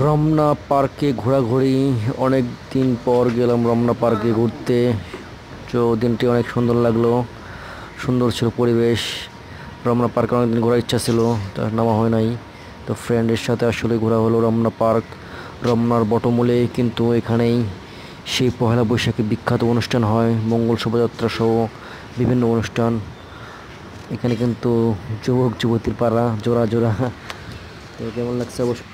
রমনা পার্কে ঘোরাঘুরি, অনেক দিন পর গেলাম রমনা পার্কে ঘুরতে। তো দিনটি অনেক সুন্দর লাগলো, সুন্দর ছিল পরিবেশ। রমনা পার্কে অনেকদিন ঘোরার ইচ্ছা ছিল, তা নামা হয় নাই। তো ফ্রেন্ডের সাথে আসলে ঘোরা হলো রমনা পার্ক। রমনার বটমূলে কিন্তু এখানেই সেই পহেলা বৈশাখী বিখ্যাত অনুষ্ঠান হয়, মঙ্গল শোভাযাত্রা সহ বিভিন্ন অনুষ্ঠান। এখানে কিন্তু যুবক যুবতীর পাড়া জোড়া জোড়া। তো কেমন লাগছে অবশ্য।